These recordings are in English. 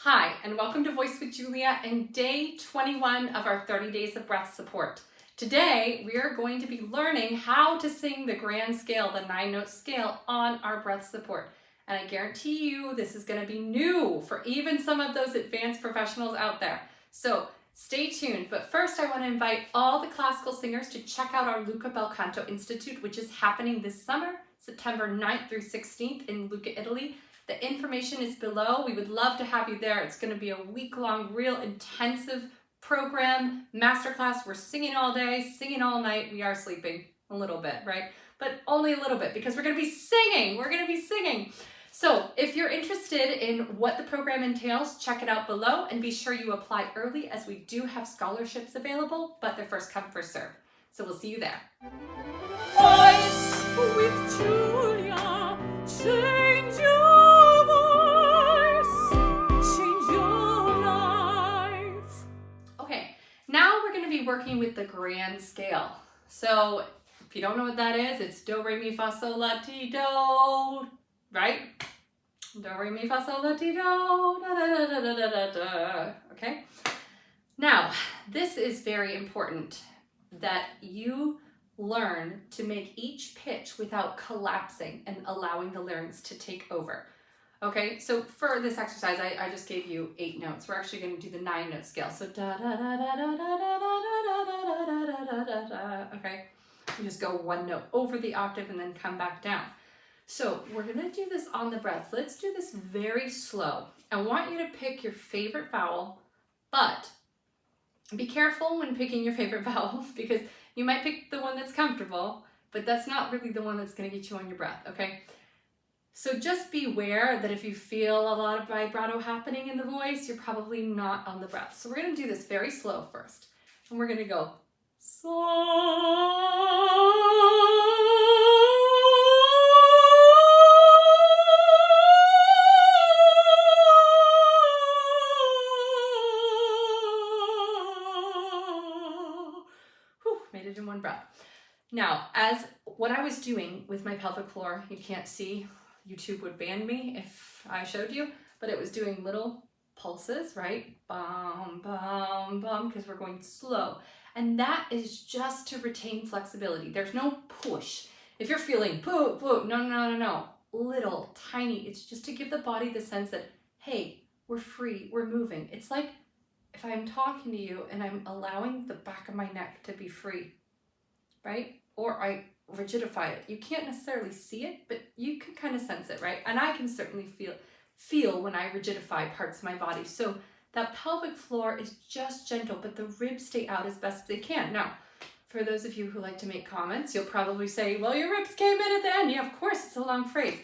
Hi, and welcome to Voice with Julia and day 21 of our 30 days of breath support. Today, we are going to be learning how to sing the grand scale, the 9-note scale on our breath support. And I guarantee you this is going to be new for even some of those advanced professionals out there. So stay tuned. But first, I want to invite all the classical singers to check out our Luca Bel Canto Institute, which is happening this summer, September 9th through 16th in Lucca, Italy. The information is below. We would love to have you there. It's going to be a week-long, real intensive program, masterclass. We're singing all day, singing all night. We are sleeping a little bit, right? But only a little bit because we're going to be singing. We're going to be singing. So if you're interested in what the program entails, check it out below and be sure you apply early as we do have scholarships available, but they're first come, first serve. So we'll see you there. Voice with Julia, change your voice, change your life. Okay, now we're going to be working with the grand scale. So if you don't know what that is, it's do, re, mi, fa, sol, la, ti, do, right? Do, re, mi, fa, sol, la, ti, do, da, da, da, da, da, da, da. Okay? Now, this is very important that you learn to make each pitch without collapsing and allowing the larynx to take over. Okay, so for this exercise, I just gave you 8 notes. We're actually going to do the 9-note scale. So da da da da da da da da da da da da da da. Okay, you just go one note over the octave and then come back down. So we're going to do this on the breath. Let's do this very slow. I want you to pick your favorite vowel, but be careful when picking your favorite vowel because you might pick the one that's comfortable, but that's not really the one that's going to get you on your breath, okay? So just beware that if you feel a lot of vibrato happening in the voice, you're probably not on the breath. So we're going to do this very slow first. And we're going to go so. Made it in one breath. Now, as what I was doing with my pelvic floor, you can't see, YouTube would ban me if I showed you, but it was doing little pulses, right? Bum, bum, bum, because we're going slow. And that is just to retain flexibility. There's no push. If you're feeling poo, poo, no. Little, tiny. It's just to give the body the sense that, hey, we're free, we're moving. It's like if I'm talking to you and I'm allowing the back of my neck to be free, right? Or I rigidify it. You can't necessarily see it, but you can kind of sense it, right? And I can certainly feel when I rigidify parts of my body. So that pelvic floor is just gentle, but the ribs stay out as best they can. Now, for those of you who like to make comments, you'll probably say, well, your ribs came in at the end. Yeah, of course, it's a long phrase.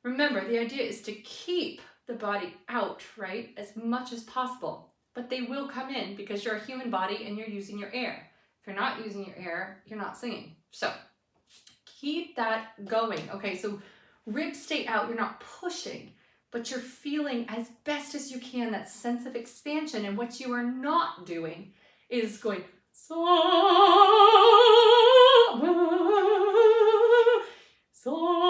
Remember, the idea is to keep the body out, right, as much as possible. But they will come in because you're a human body and you're using your air. If you're not using your air, you're not singing. So keep that going. Okay, so ribs stay out. You're not pushing, but you're feeling as best as you can that sense of expansion. And what you are not doing is going so, so.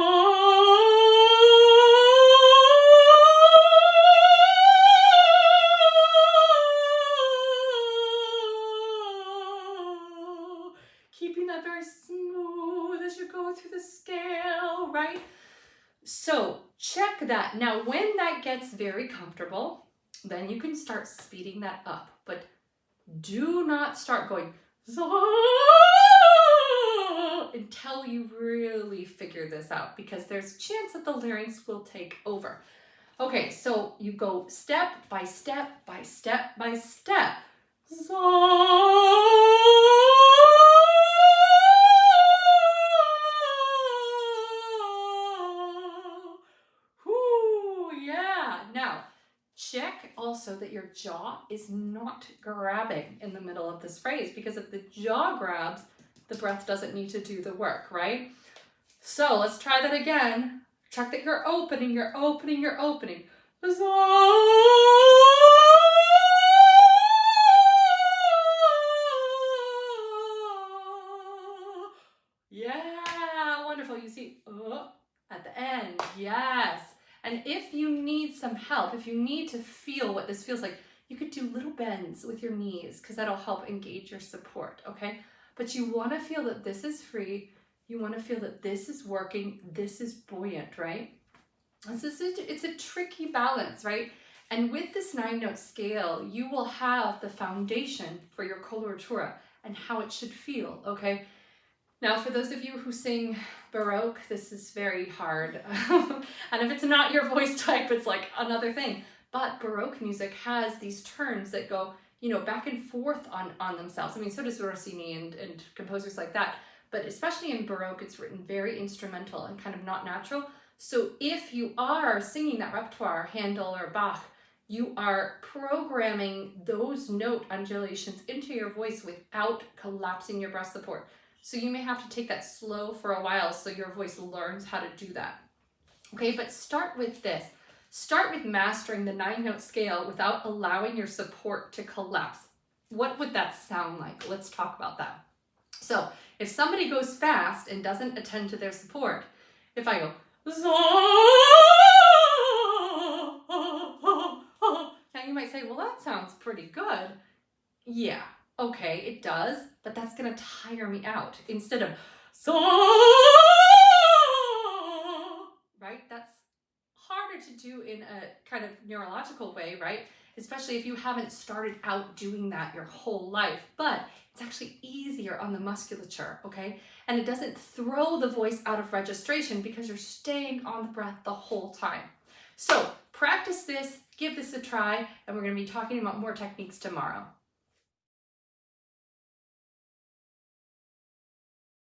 Keeping that very smooth as you go through the scale, right? So check that. Now, when that gets very comfortable, then you can start speeding that up. But do not start going until you really figure this out because there's a chance that the larynx will take over. Okay, so you go step by step by step by step. Yeah. Now, check also that your jaw is not grabbing in the middle of this phrase because if the jaw grabs, the breath doesn't need to do the work, right? So let's try that again. Check that you're opening, you're opening, you're opening. Yeah, wonderful. You see at the end, yes. And if you need some help, if you need to feel feel what this feels like, you could do little bends with your knees because that'll help engage your support, okay? But you want to feel that this is free. You want to feel that this is working. This is buoyant, right? It's a tricky balance, right? And with this 9-note scale, you will have the foundation for your coloratura and how it should feel, okay? Now, for those of you who sing Baroque, this is very hard. And if it's not your voice type, it's like another thing. But Baroque music has these turns that go, you know, back and forth on themselves. I mean, so does Rossini and composers like that. But especially in Baroque, it's written very instrumental and kind of not natural. So if you are singing that repertoire, Handel or Bach, you are programming those note undulations into your voice without collapsing your breath support. So you may have to take that slow for a while so your voice learns how to do that. Okay, but start with this. Start with mastering the 9-note scale without allowing your support to collapse. What would that sound like? Let's talk about that. So if somebody goes fast and doesn't attend to their support, if I go, now you might say, well, that sounds pretty good. Yeah, okay, it does, but that's gonna tire me out instead of right? That's harder to do in a kind of neurological way, right? Especially if you haven't started out doing that your whole life, but it's actually easier on the musculature, okay? And it doesn't throw the voice out of registration because you're staying on the breath the whole time. So practice this, give this a try, and we're gonna be talking about more techniques tomorrow.